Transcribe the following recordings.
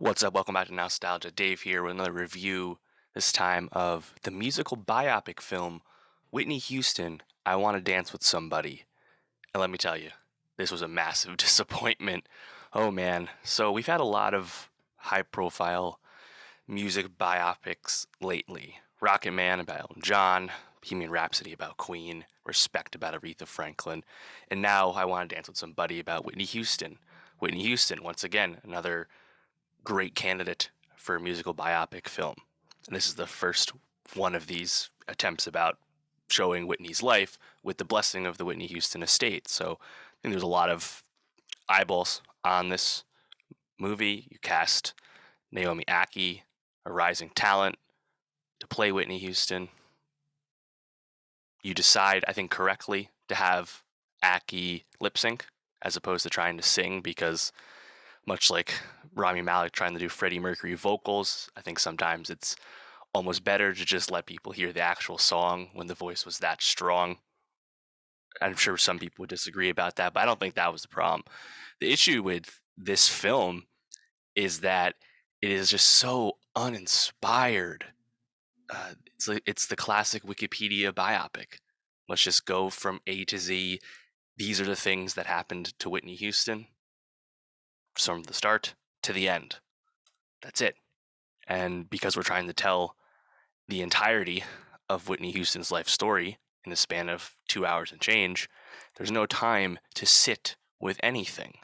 What's up? Welcome back to Nowstalgia. Dave here with another review, this time of the musical biopic film Whitney Houston, I Want to Dance with Somebody. And let me tell you, this was a massive disappointment. Oh man. So we've had a lot of high profile music biopics lately. Rocket Man about Elton John, Bohemian Rhapsody about Queen, Respect about Aretha Franklin, and now I Want to Dance with Somebody about Whitney Houston. Whitney Houston, once again, another great candidate for a musical biopic film. And this is the first one of these attempts about showing Whitney's life with the blessing of the Whitney Houston estate. So I think there's a lot of eyeballs on this movie. You cast Naomi Ackie, a rising talent, to play Whitney Houston. You decide, I think, correctly to have Ackie lip sync as opposed to trying to sing because much like Rami Malek trying to do Freddie Mercury vocals, I think sometimes it's almost better to just let people hear the actual song when the voice was that strong. I'm sure some people would disagree about that, but I don't think that was the problem. The issue with this film is that it is just so uninspired. It's the classic Wikipedia biopic. Let's just go from A to Z. These are the things that happened to Whitney Houston from the start to the end. That's it. And because we're trying to tell the entirety of Whitney Houston's life story in the span of 2 hours and change, there's no time to sit with anything.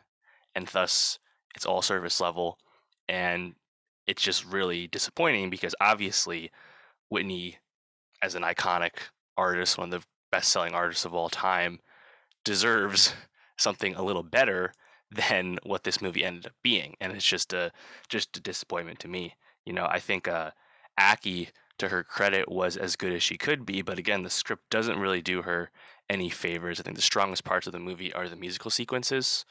And thus, it's all surface level. And it's just really disappointing because obviously, Whitney, as an iconic artist, one of the best selling artists of all time, deserves something a little better than what this movie ended up being. And it's just a disappointment to me. I think Aki, to her credit, was as good as she could be, but again, the script doesn't really do her any favors. I think the strongest parts of the movie are the musical sequences,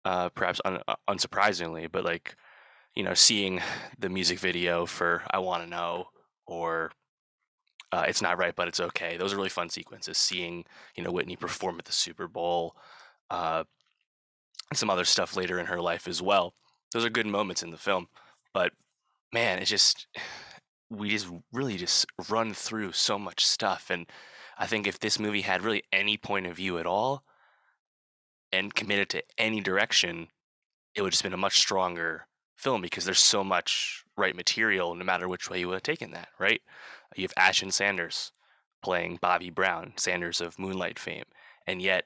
perhaps unsurprisingly, but seeing the music video for I Want to Know or It's Not Right, But It's Okay. Those are really fun sequences. Seeing, Whitney perform at the Super Bowl, and some other stuff later in her life as well. Those are good moments in the film. But man, we just really just run through so much stuff. And I think if this movie had really any point of view at all and committed to any direction, it would have just been a much stronger film because there's so much right material no matter which way you would have taken that, right? You have Ashton Sanders playing Bobby Brown, Sanders of Moonlight fame, and yet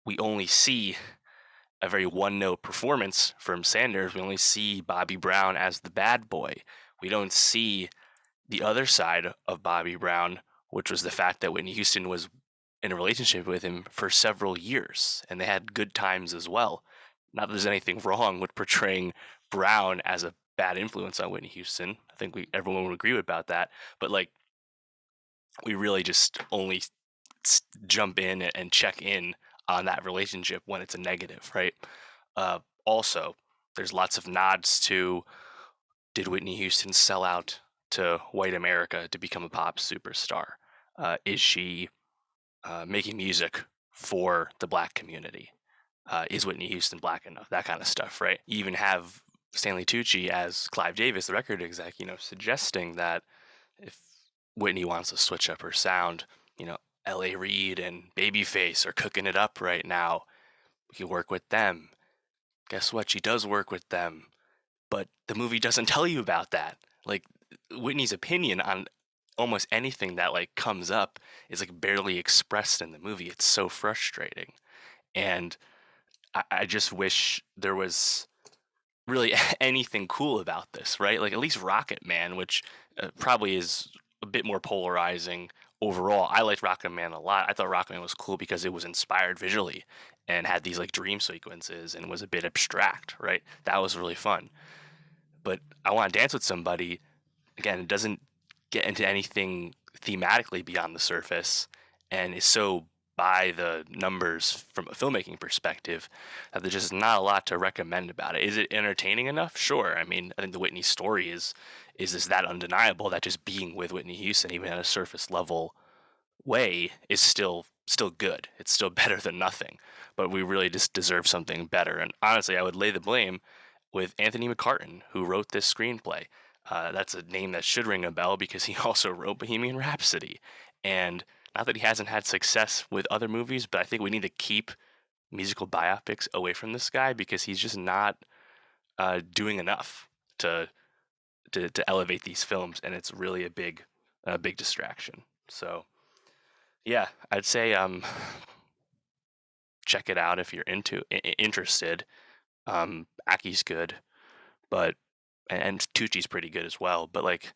we only see a very one-note performance from Sanders. We only see Bobby Brown as the bad boy. We don't see the other side of Bobby Brown, which was the fact that Whitney Houston was in a relationship with him for several years, and they had good times as well. Not that there's anything wrong with portraying Brown as a bad influence on Whitney Houston. I think everyone would agree about that. But we really just only jump in and check in on that relationship when it's a negative, right? Also, there's lots of nods to, did Whitney Houston sell out to white America to become a pop superstar? Is she making music for the black community? Is Whitney Houston black enough? That kind of stuff, right? You even have Stanley Tucci as Clive Davis, the record exec, suggesting that if Whitney wants to switch up her sound, L.A. Reid and Babyface are cooking it up right now. We can work with them. Guess what? She does work with them. But the movie doesn't tell you about that. Whitney's opinion on almost anything that comes up is barely expressed in the movie. It's so frustrating. And I just wish there was really anything cool about this, right? At least Rocket Man, which probably is a bit more polarizing overall. I liked Rocket Man a lot. I thought Rocket Man was cool because it was inspired visually and had these dream sequences and was a bit abstract, right? That was really fun. But I Want to Dance with Somebody, again, it doesn't get into anything thematically beyond the surface and is so by the numbers from a filmmaking perspective that there's just not a lot to recommend about it. Is it entertaining enough? Sure. I mean, I think the Whitney story is just that undeniable that just being with Whitney Houston, even at a surface level way, is still good. It's still better than nothing. But we really just deserve something better. And honestly, I would lay the blame with Anthony McCartan, who wrote this screenplay. That's a name that should ring a bell because he also wrote Bohemian Rhapsody. And not that he hasn't had success with other movies, but I think we need to keep musical biopics away from this guy because he's just not doing enough to, to elevate these films, and it's really a big distraction. So yeah, I'd say check it out if you're interested. Aki's good, but and Tucci's pretty good as well. But like,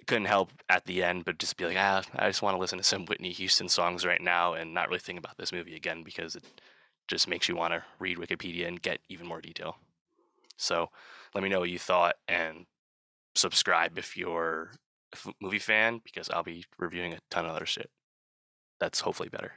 couldn't help at the end, but just be like, I just want to listen to some Whitney Houston songs right now, and not really think about this movie again because it just makes you want to read Wikipedia and get even more detail. So let me know what you thought and subscribe if you're a movie fan because I'll be reviewing a ton of other shit that's hopefully better.